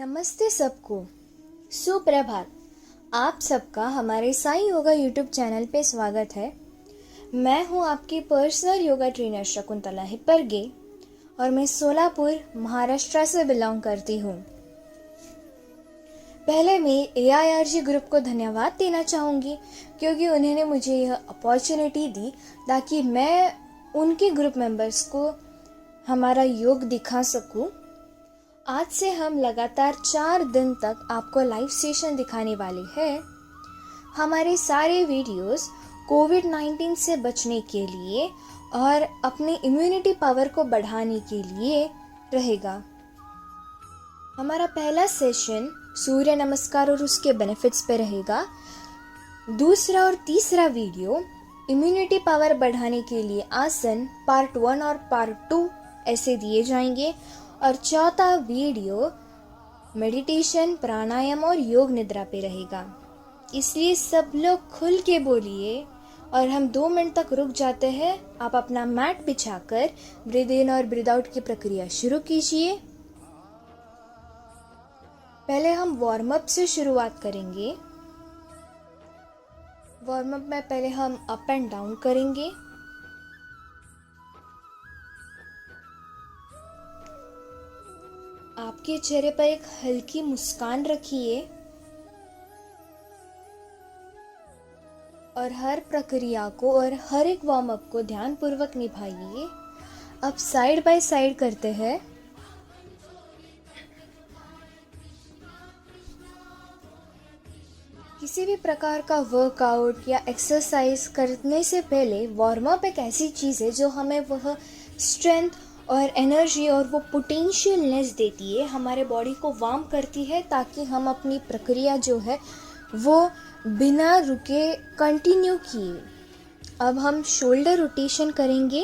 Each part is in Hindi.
नमस्ते सबको। सुप्रभात। आप सबका हमारे साई योगा यूट्यूब चैनल पे स्वागत है। मैं हूं आपकी पर्सनल योगा ट्रेनर शकुंतला हिप्परगे और मैं सोलापुर महाराष्ट्र से बिलोंग करती हूं। पहले मैं AIRG ग्रुप को धन्यवाद देना चाहूँगी क्योंकि उन्होंने मुझे यह अपॉर्चुनिटी दी ताकि मैं उनके ग्रुप मेंबर्स को हमारा योग दिखा सकूं। आज से हम लगातार 4 दिन तक आपको लाइव सेशन दिखाने वाले हैं। हमारे सारे वीडियोस कोविड-19 से बचने के लिए और अपनी इम्यूनिटी पावर को बढ़ाने के लिए रहेगा। हमारा पहला सेशन सूर्य नमस्कार और उसके बेनिफिट्स पे रहेगा। दूसरा और तीसरा वीडियो इम्यूनिटी पावर बढ़ाने के लिए आसन पार्ट 1 और पार्ट 2 ऐसे दिए जाएंगे और चौथा वीडियो मेडिटेशन, प्राणायाम और योग निद्रा पे रहेगा। इसलिए सब लोग खुल के बोलिए और हम 2 मिनट तक रुक जाते हैं। आप अपना मैट बिछाकर ब्रीद इन और ब्रीद आउट की प्रक्रिया शुरू कीजिए। पहले हम वार्म अप से शुरुआत करेंगे। वार्म अप में पहले हम अप एंड डाउन करेंगे। आपके चेहरे पर एक हल्की मुस्कान रखिए और हर प्रक्रिया को और हर एक वार्म अप को ध्यान पूर्वक निभाइए। अब साइड बाय साइड करते हैं। किसी भी प्रकार का वर्कआउट या एक्सरसाइज करने से पहले वार्म अप एक ऐसी चीज़ है जो हमें वह स्ट्रेंथ और एनर्जी और वो पोटेंशियलनेस देती है, हमारे बॉडी को वार्म करती है ताकि हम अपनी प्रक्रिया जो है वो बिना रुके कंटिन्यू किए। अब हम शोल्डर रोटेशन करेंगे।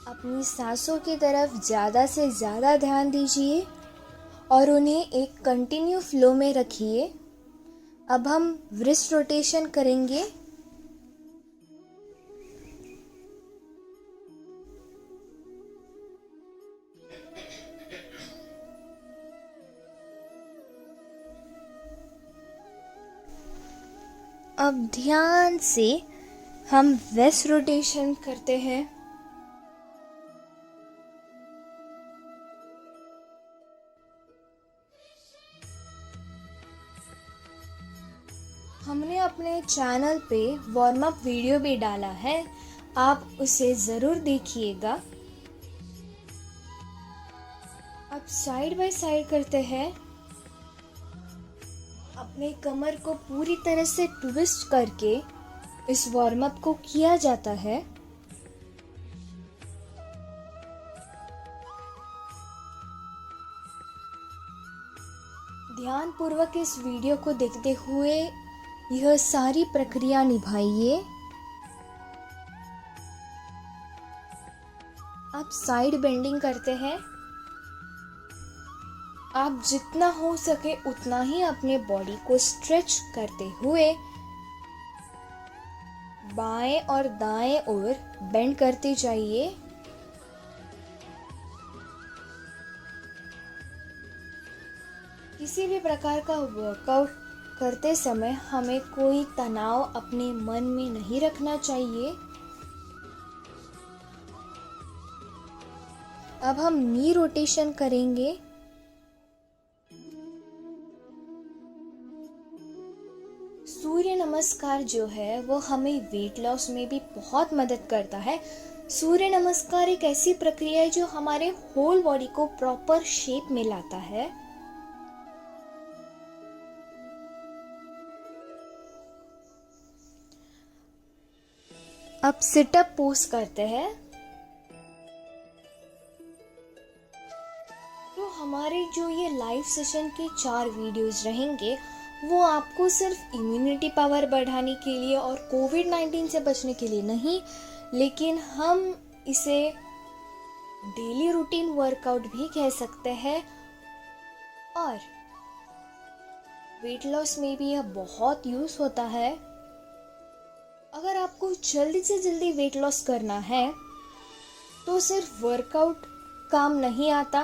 अपनी सांसों की तरफ ज़्यादा से ज़्यादा ध्यान दीजिए और उन्हें एक कंटिन्यू फ्लो में रखिए। अब हम रिस्ट रोटेशन करेंगे। अब ध्यान से हम वेस्ट रोटेशन करते हैं। हमने अपने चैनल पे वार्म अप वीडियो भी डाला है, आप उसे ज़रूर देखिएगा। अब साइड बाय साइड करते हैं। अपने कमर को पूरी तरह से ट्विस्ट करके इस वार्म अप को किया जाता है। ध्यान पूर्वक इस वीडियो को देखते हुए यह सारी प्रक्रिया निभाइए। आप साइड बेंडिंग करते हैं। आप जितना हो सके उतना ही अपने बॉडी को स्ट्रेच करते हुए बाएं और दाएं ओर बेंड करते जाइए। किसी भी प्रकार का वर्कआउट करते समय हमें कोई तनाव अपने मन में नहीं रखना चाहिए। अब हम नी रोटेशन करेंगे। सूर्य नमस्कार जो है वो हमें वेट लॉस में भी बहुत मदद करता है। सूर्य नमस्कार एक ऐसी प्रक्रिया है जो हमारे होल बॉडी को प्रॉपर शेप में लाता है। अब सिटअप पोज करते हैं। तो हमारे जो ये लाइव सेशन के 4 वीडियोस रहेंगे वो आपको सिर्फ इम्यूनिटी पावर बढ़ाने के लिए और कोविड-19 से बचने के लिए नहीं, लेकिन हम इसे डेली रूटीन वर्कआउट भी कह सकते हैं और वेट लॉस में भी यह बहुत यूज होता है। अगर आपको जल्दी से जल्दी वेट लॉस करना है तो सिर्फ वर्कआउट काम नहीं आता,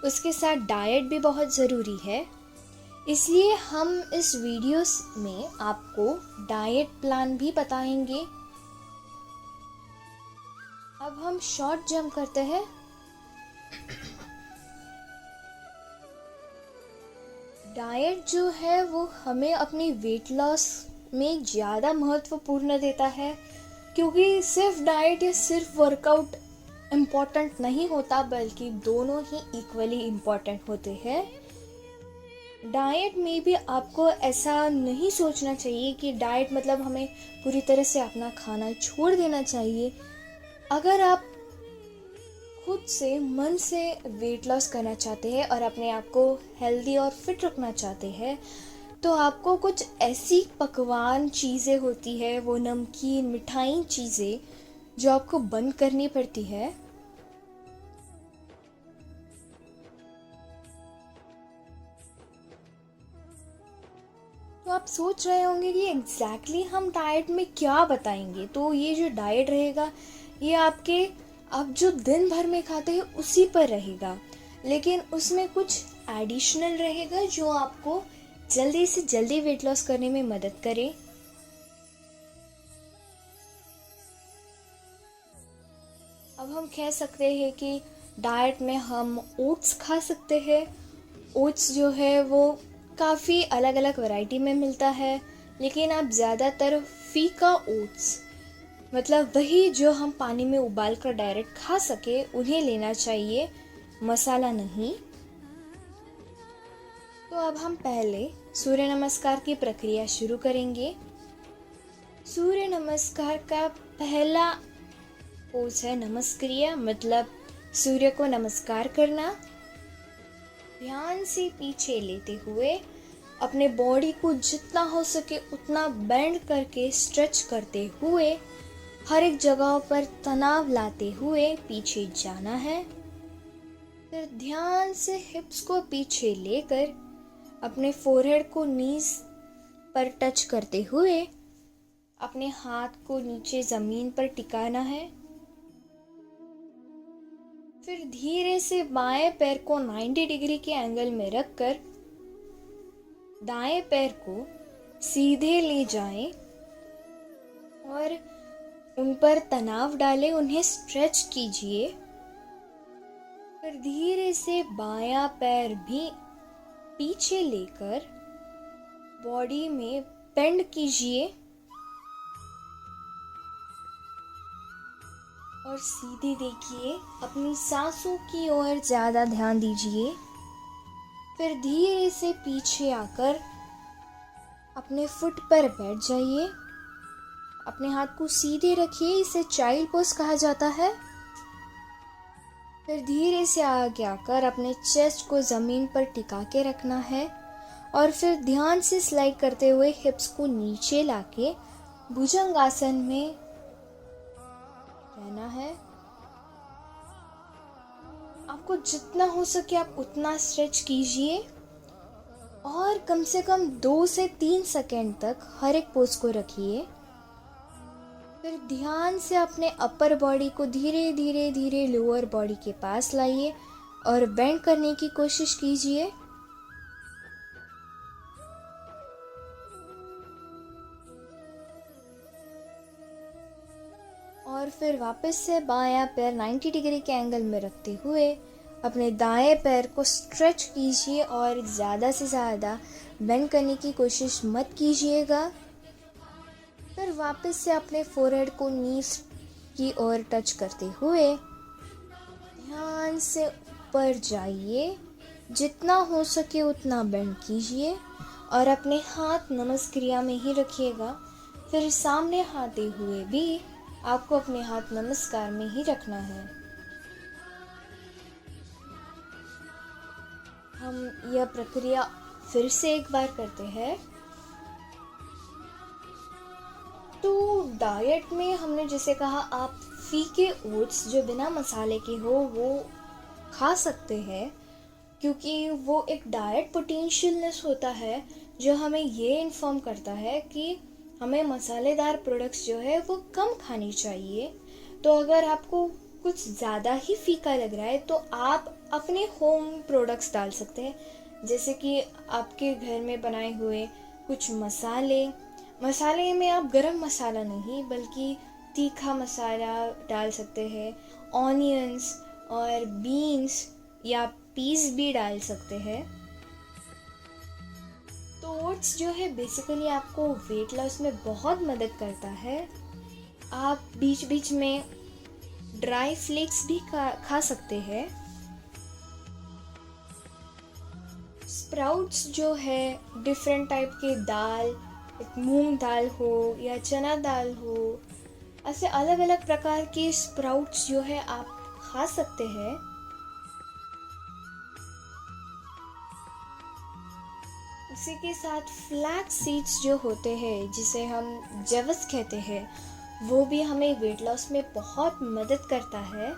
उसके साथ डाइट भी बहुत ज़रूरी है। इसलिए हम इस वीडियोस में आपको डाइट प्लान भी बताएंगे। अब हम शॉर्ट जंप करते हैं। डाइट जो है वो हमें अपनी वेट लॉस में ज़्यादा महत्वपूर्ण देता है, क्योंकि सिर्फ डाइट या सिर्फ वर्कआउट इम्पोर्टेंट नहीं होता, बल्कि दोनों ही इक्वली इम्पोर्टेंट होते हैं। डाइट में भी आपको ऐसा नहीं सोचना चाहिए कि डाइट मतलब हमें पूरी तरह से अपना खाना छोड़ देना चाहिए। अगर आप खुद से मन से वेट लॉस करना चाहते हैं और अपने आप को हेल्दी और फिट रखना चाहते हैं, तो आपको कुछ ऐसी पकवान चीज़ें होती है, वो नमकीन मिठाई चीज़ें जो आपको बंद करनी पड़ती है। तो आप सोच रहे होंगे कि एग्जैक्टली हम डाइट में क्या बताएंगे। तो ये जो डाइट रहेगा ये आपके आप जो दिन भर में खाते हैं उसी पर रहेगा, लेकिन उसमें कुछ एडिशनल रहेगा जो आपको जल्दी से जल्दी वेट लॉस करने में मदद करे। अब हम कह सकते हैं कि डाइट में हम ओट्स खा सकते हैं। ओट्स जो है वो काफ़ी अलग अलग वैरायटी में मिलता है, लेकिन आप ज़्यादातर फीका ओट्स मतलब वही जो हम पानी में उबाल कर डायरेक्ट खा सके उन्हें लेना चाहिए, मसाला नहीं। तो अब हम पहले सूर्य नमस्कार की प्रक्रिया शुरू करेंगे। सूर्य नमस्कार का पहला पोज है नमस्क्रिया, मतलब सूर्य को नमस्कार करना। ध्यान से पीछे लेते हुए अपने बॉडी को जितना हो सके उतना बेंड करके स्ट्रेच करते हुए हर एक जगह पर तनाव लाते हुए पीछे जाना है। फिर ध्यान से हिप्स को पीछे लेकर अपने फोरहेड को नीज पर टच करते हुए अपने हाथ को नीचे जमीन पर टिकाना है। फिर धीरे से बाएं पैर को 90 डिग्री के एंगल में रखकर दाएं पैर को सीधे ले जाएं और उन पर तनाव डालें, उन्हें स्ट्रेच कीजिए। फिर धीरे से बायां पैर भी पीछे लेकर बॉडी में बेंड कीजिए और सीधे देखिए, अपनी सांसों की ओर ज़्यादा ध्यान दीजिए। फिर धीरे से पीछे आकर अपने फुट पर बैठ जाइए। अपने हाथ को सीधे रखिए, इसे चाइल्ड पोज कहा जाता है। फिर धीरे से आगे आकर अपने चेस्ट को ज़मीन पर टिका के रखना है और फिर ध्यान से स्लाइड करते हुए हिप्स को नीचे लाके भुजंगासन में रहना है। आपको जितना हो सके आप उतना स्ट्रेच कीजिए और कम से कम 2 से 3 सेकेंड तक हर एक पोज को रखिए। फिर ध्यान से अपने अपर बॉडी को धीरे धीरे धीरे लोअर बॉडी के पास लाइए और बेंड करने की कोशिश कीजिए। और फिर वापस से बायां पैर 90 डिग्री के एंगल में रखते हुए अपने दाएं पैर को स्ट्रेच कीजिए और ज़्यादा से ज़्यादा बेंड करने की कोशिश मत कीजिएगा। फिर वापस से अपने फोरहेड को नीज की ओर टच करते हुए ध्यान से ऊपर जाइए, जितना हो सके उतना बेंड कीजिए और अपने हाथ नमस्क्रिया में ही रखिएगा। फिर सामने आते हुए भी आपको अपने हाथ नमस्कार में ही रखना है। हम यह प्रक्रिया फिर से एक बार करते हैं। तो डाइट में हमने जैसे कहा आप फीके ओट्स जो बिना मसाले के हो वो खा सकते हैं, क्योंकि वो एक डाइट पोटेंशियलनेस होता है जो हमें ये इन्फॉर्म करता है कि हमें मसालेदार प्रोडक्ट्स जो है वो कम खानी चाहिए। तो अगर आपको कुछ ज़्यादा ही फीका लग रहा है तो आप अपने होम प्रोडक्ट्स डाल सकते हैं, जैसे कि आपके घर में बनाए हुए कुछ मसाले में आप गरम मसाला नहीं बल्कि तीखा मसाला डाल सकते हैं, ऑनियंस और बीन्स या पीस भी डाल सकते हैं। तो ओट्स जो है बेसिकली आपको वेट लॉस में बहुत मदद करता है। आप बीच बीच में ड्राई फ्लेक्स भी खा सकते हैं। स्प्राउट्स जो है डिफरेंट टाइप के दाल, मूंग दाल हो या चना दाल हो, ऐसे अलग अलग प्रकार के स्प्राउट्स जो है आप खा सकते हैं। उसी के साथ फ्लैक्स सीड्स जो होते हैं जिसे हम जवस कहते हैं, वो भी हमें वेट लॉस में बहुत मदद करता है।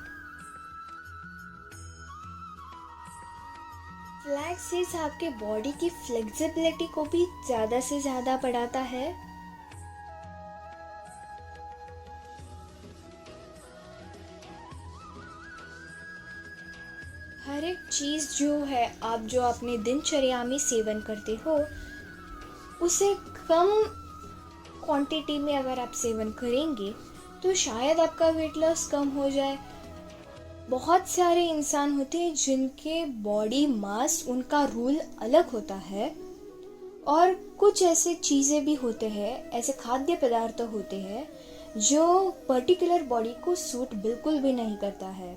फ्लैक्स सीड्स आपके बॉडी की फ्लेक्सिबिलिटी को भी ज़्यादा से ज़्यादा बढ़ाता है। हर एक चीज़ जो है आप जो अपने दिनचर्या में सेवन करते हो उसे कम क्वांटिटी में अगर आप सेवन करेंगे तो शायद आपका वेट लॉस कम हो जाए। बहुत सारे इंसान होते हैं जिनके बॉडी मास उनका रूल अलग होता है, और कुछ ऐसे चीज़ें भी होते हैं, ऐसे खाद्य पदार्थ होते हैं जो पर्टिकुलर बॉडी को सूट बिल्कुल भी नहीं करता है।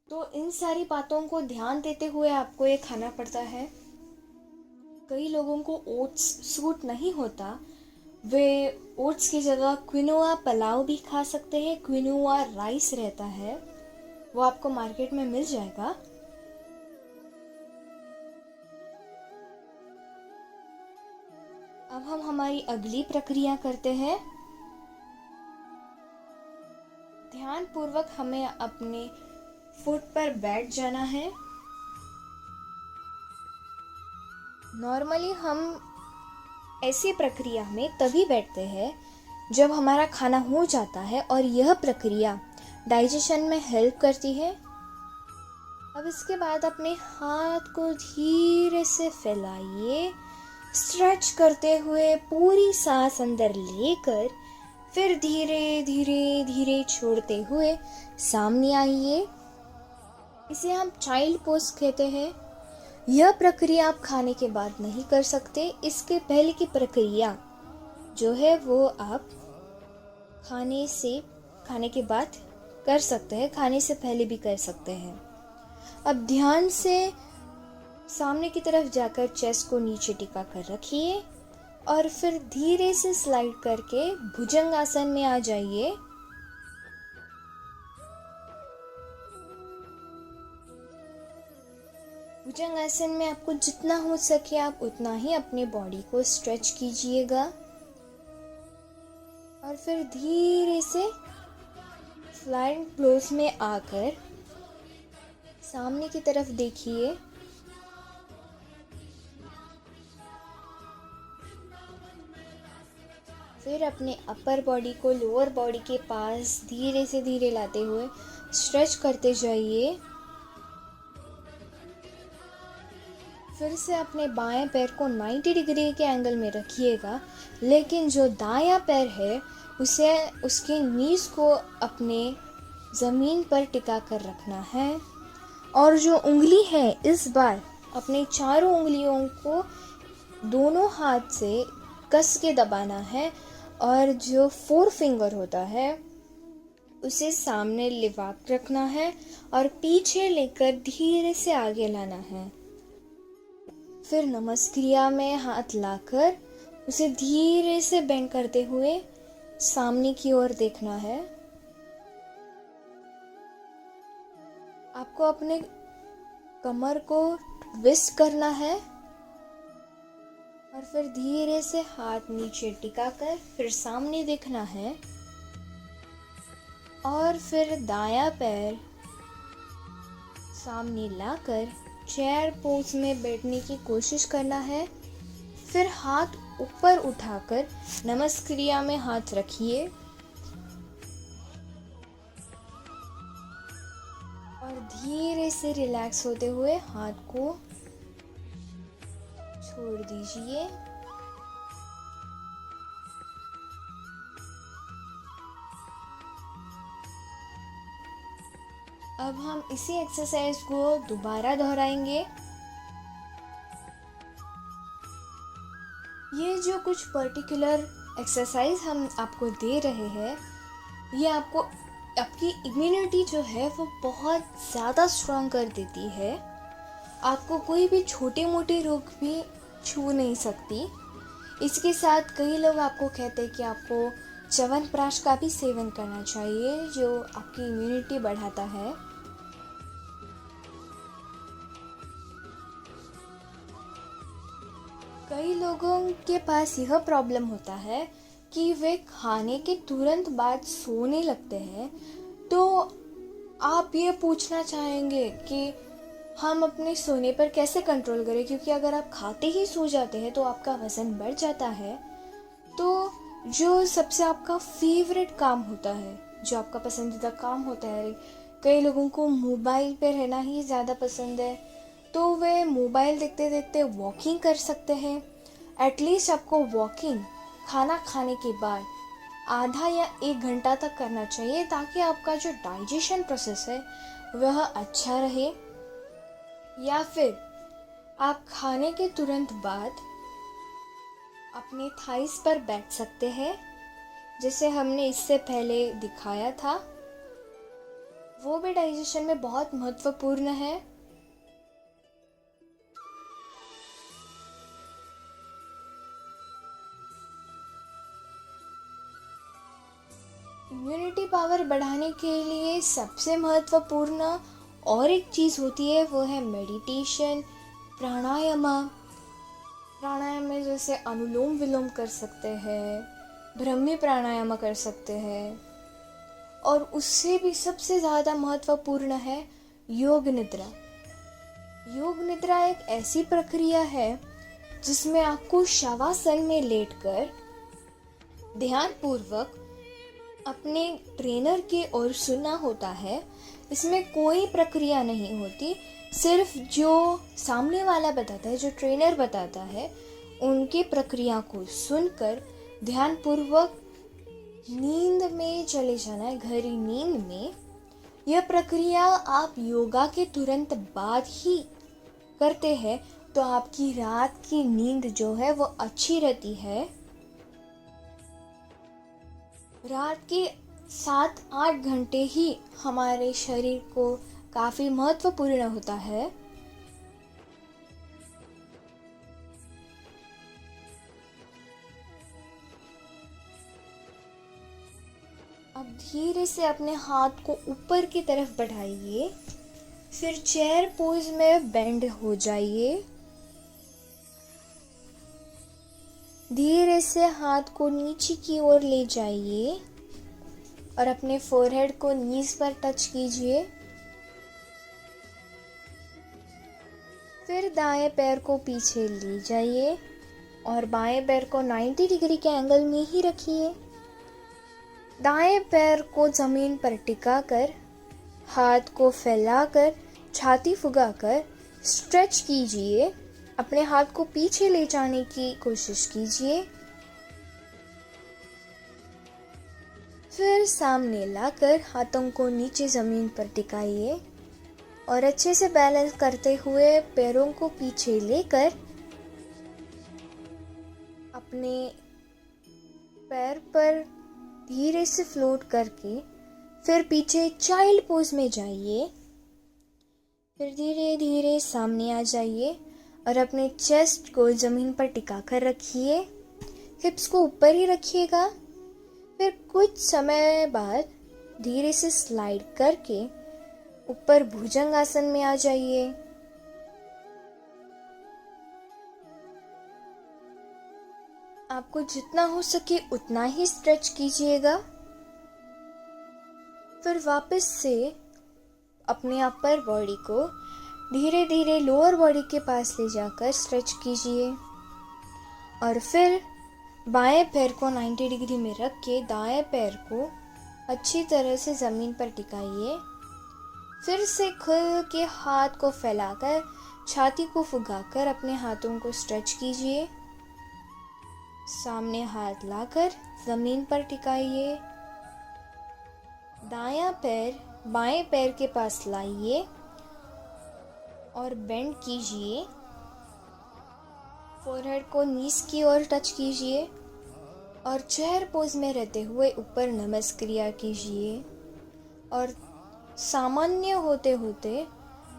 तो इन सारी बातों को ध्यान देते हुए आपको ये खाना पड़ता है। कई लोगों को ओट्स सूट नहीं होता, वे ओट्स की जगह क्विनोआ पुलाव भी खा सकते हैं। क्विनोआ राइस रहता है, वो आपको मार्केट में मिल जाएगा। अब हम हमारी अगली प्रक्रिया करते हैं। ध्यान पूर्वक हमें अपने फुट पर बैठ जाना है। नॉर्मली हम ऐसी प्रक्रिया में तभी बैठते हैं जब हमारा खाना हो जाता है और यह प्रक्रिया डाइजेशन में हेल्प करती है। अब इसके बाद अपने हाथ को धीरे से फैलाइए, स्ट्रेच करते हुए पूरी सांस अंदर लेकर फिर धीरे धीरे धीरे छोड़ते हुए सामने आइए। इसे हम चाइल्ड पोज कहते हैं। यह प्रक्रिया आप खाने के बाद नहीं कर सकते। इसके पहले की प्रक्रिया जो है वो आप खाने के बाद कर सकते हैं, खाने से पहले भी कर सकते हैं। अब ध्यान से सामने की तरफ जाकर चेस्ट को नीचे टिका कर रखिए और फिर धीरे से स्लाइड करके भुजंगासन में आ जाइए। भुजंगासन में आपको जितना हो सके आप उतना ही अपने बॉडी को स्ट्रेच कीजिएगा और फिर धीरे से फ्लाइंग पोज में आकर सामने की तरफ देखिए। फिर अपने अपर बॉडी को लोअर बॉडी के पास धीरे से धीरे लाते हुए स्ट्रेच करते जाइए। फिर से अपने बाएं पैर को 90 डिग्री के एंगल में रखिएगा, लेकिन जो दायां पैर है उसे उसके नीज को अपने ज़मीन पर टिका कर रखना है और जो उंगली है इस बार अपने चारों उंगलियों को दोनों हाथ से कस के दबाना है और जो 4 फिंगर होता है उसे सामने लिवा रखना है और पीछे लेकर धीरे से आगे लाना है। फिर नमस्क्रिया में हाथ लाकर उसे धीरे से बेंड करते हुए सामने की ओर देखना है। आपको अपने कमर को ट्विस्ट करना है और फिर धीरे से हाथ नीचे टिकाकर फिर सामने देखना है और फिर दायां पैर सामने लाकर चेयर पोज में बैठने की कोशिश करना है। फिर हाथ ऊपर उठाकर नमस्क्रिया में हाथ रखिए और धीरे से रिलैक्स होते हुए हाथ को छोड़ दीजिए। अब हम इसी एक्सरसाइज को दोबारा दोहराएंगे। ये जो कुछ पर्टिकुलर एक्सरसाइज हम आपको दे रहे हैं, ये आपको आपकी इम्यूनिटी जो है वो बहुत ज़्यादा स्ट्रॉन्ग कर देती है। आपको कोई भी छोटे मोटे रोग भी छू नहीं सकती। इसके साथ कई लोग आपको कहते हैं कि आपको च्यवनप्राश का भी सेवन करना चाहिए, जो आपकी इम्यूनिटी बढ़ाता है। कई लोगों के पास यह प्रॉब्लम होता है कि वे खाने के तुरंत बाद सोने लगते हैं। तो आप ये पूछना चाहेंगे कि हम अपने सोने पर कैसे कंट्रोल करें, क्योंकि अगर आप खाते ही सो जाते हैं तो आपका वज़न बढ़ जाता है। तो जो सबसे आपका फेवरेट काम होता है, जो आपका पसंदीदा काम होता है, कई लोगों को मोबाइल पे रहना ही ज़्यादा पसंद है, तो वे मोबाइल देखते देखते वॉकिंग कर सकते हैं। एटलीस्ट आपको वॉकिंग खाना खाने के बाद आधा या 1 घंटा तक करना चाहिए, ताकि आपका जो डाइजेशन प्रोसेस है वह अच्छा रहे। या फिर आप खाने के तुरंत बाद अपने थाइस पर बैठ सकते हैं, जैसे हमने इससे पहले दिखाया था। वो भी डाइजेशन में बहुत महत्वपूर्ण है। इम्यूनिटी पावर बढ़ाने के लिए सबसे महत्वपूर्ण और एक चीज़ होती है, वो है मेडिटेशन, प्राणायाम। प्राणायाम में जैसे अनुलोम विलोम कर सकते हैं, ब्रह्मी प्राणायाम कर सकते हैं, और उससे भी सबसे ज़्यादा महत्वपूर्ण है योग निद्रा। योग निद्रा एक ऐसी प्रक्रिया है जिसमें आपको शवासन में लेटकर ध्यानपूर्वक अपने ट्रेनर की ओर सुनना होता है। इसमें कोई प्रक्रिया नहीं होती, सिर्फ जो सामने वाला बताता है, जो ट्रेनर बताता है, उनकी प्रक्रिया को सुनकर ध्यानपूर्वक नींद में चले जाना है, गहरी नींद में। यह प्रक्रिया आप योगा के तुरंत बाद ही करते हैं तो आपकी रात की नींद जो है वो अच्छी रहती है। रात के 7-8 घंटे ही हमारे शरीर को काफ़ी महत्वपूर्ण होता है। अब धीरे से अपने हाथ को ऊपर की तरफ बढ़ाइए, फिर चेयर पोज में बेंड हो जाइए। धीरे से हाथ को नीचे की ओर ले जाइए और अपने फोरहेड को नीज पर टच कीजिए। फिर दाएं पैर को पीछे ले जाइए और बाएं पैर को 90 डिग्री के एंगल में ही रखिए। दाएं पैर को जमीन पर टिकाकर हाथ को फैलाकर छाती फुगाकर स्ट्रेच कीजिए। अपने हाथ को पीछे ले जाने की कोशिश कीजिए। फिर सामने लाकर हाथों को नीचे ज़मीन पर टिकाइए और अच्छे से बैलेंस करते हुए पैरों को पीछे लेकर अपने पैर पर धीरे से फ्लोट करके फिर पीछे चाइल्ड पोज में जाइए। फिर धीरे धीरे सामने आ जाइए और अपने चेस्ट को ज़मीन पर टिका कर रखिए। हिप्स को ऊपर ही रखिएगा। फिर कुछ समय बाद धीरे से स्लाइड करके ऊपर भुजंगासन में आ जाइए। आपको जितना हो सके उतना ही स्ट्रेच कीजिएगा। फिर वापस से अपने अपर बॉडी को धीरे धीरे लोअर बॉडी के पास ले जाकर स्ट्रेच कीजिए। और फिर बाएं पैर को 90 डिग्री में रख के दाएं पैर को अच्छी तरह से ज़मीन पर टिकाइए। फिर से खुल के हाथ को फैलाकर छाती को फुगाकर अपने हाथों को स्ट्रेच कीजिए। सामने हाथ लाकर ज़मीन पर टिकाइए। दायां पैर बाएं पैर के पास लाइए और बेंड कीजिए। फोरहेड को नीज की ओर टच कीजिए और चेयर पोज में रहते हुए ऊपर नमस्क्रिया कीजिए और सामान्य होते होते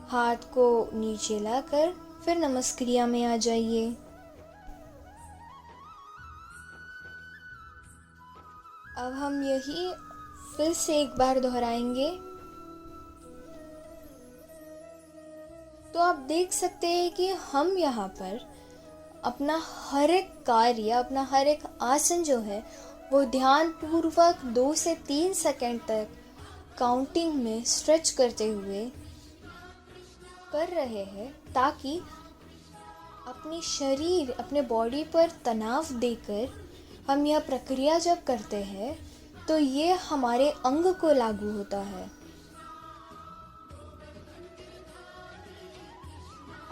हाथ को नीचे लाकर फिर नमस्क्रिया में आ जाइए। अब हम यही फिर से एक बार दोहराएंगे। तो आप देख सकते हैं कि हम यहाँ पर अपना हर एक कार्य, अपना हर एक आसन जो है वो ध्यान पूर्वक 2 से 3 सेकंड तक काउंटिंग में स्ट्रेच करते हुए कर रहे हैं, ताकि अपने शरीर, अपने बॉडी पर तनाव देकर हम यह प्रक्रिया जब करते हैं तो ये हमारे अंग को लागू होता है।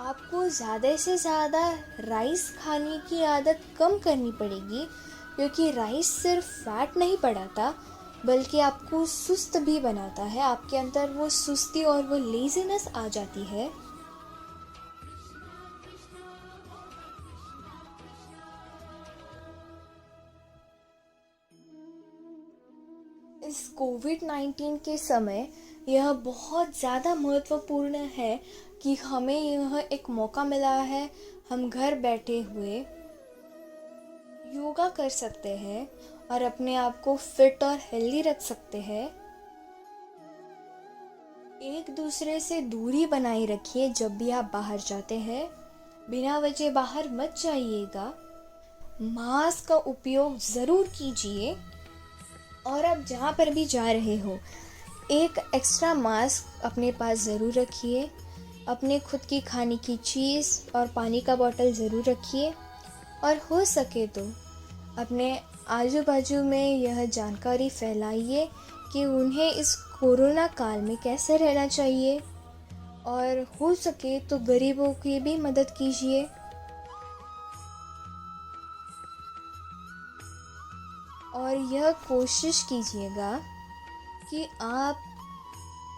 आपको ज़्यादा से ज़्यादा राइस खाने की आदत कम करनी पड़ेगी, क्योंकि राइस सिर्फ फैट नहीं बढ़ाता बल्कि आपको सुस्त भी बनाता है। आपके अंदर वो सुस्ती और वो लेज़ीनेस आ जाती है। इस कोविड-19 के समय यह बहुत ज़्यादा महत्वपूर्ण है कि हमें यह एक मौका मिला है, हम घर बैठे हुए योगा कर सकते हैं और अपने आप को फिट और हेल्दी रख सकते हैं। एक दूसरे से दूरी बनाए रखिए जब भी आप बाहर जाते हैं। बिना वजह बाहर मत जाइएगा। मास्क का उपयोग ज़रूर कीजिए और आप जहाँ पर भी जा रहे हो एक एक्स्ट्रा मास्क अपने पास ज़रूर रखिए। अपने खुद की खाने की चीज़ और पानी का बोतल ज़रूर रखिए और हो सके तो अपने आजू बाजू में यह जानकारी फैलाइए कि उन्हें इस कोरोना काल में कैसे रहना चाहिए, और हो सके तो गरीबों की भी मदद कीजिए। और यह कोशिश कीजिएगा कि आप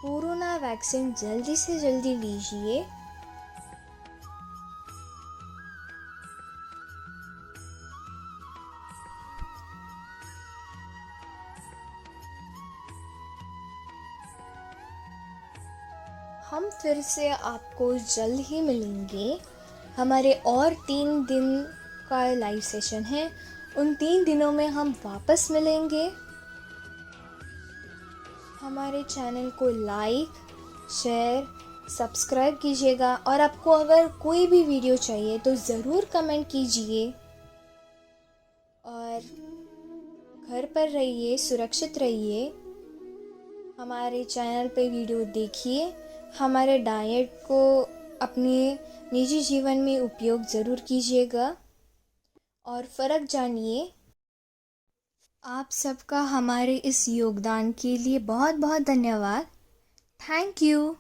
कोरोना वैक्सीन जल्दी से जल्दी लीजिए। हम फिर से आपको जल्द ही मिलेंगे। हमारे और 3 दिन का लाइव सेशन है, उन 3 दिनों में हम वापस मिलेंगे। हमारे चैनल को लाइक, शेयर, सब्सक्राइब कीजिएगा और आपको अगर कोई भी वीडियो चाहिए तो ज़रूर कमेंट कीजिए। और घर पर रहिए, सुरक्षित रहिए। हमारे चैनल पे वीडियो देखिए। हमारे डाइट को अपने निजी जीवन में उपयोग ज़रूर कीजिएगा और फ़र्क जानिए। आप सबका हमारे इस योगदान के लिए बहुत बहुत धन्यवाद। Thank you.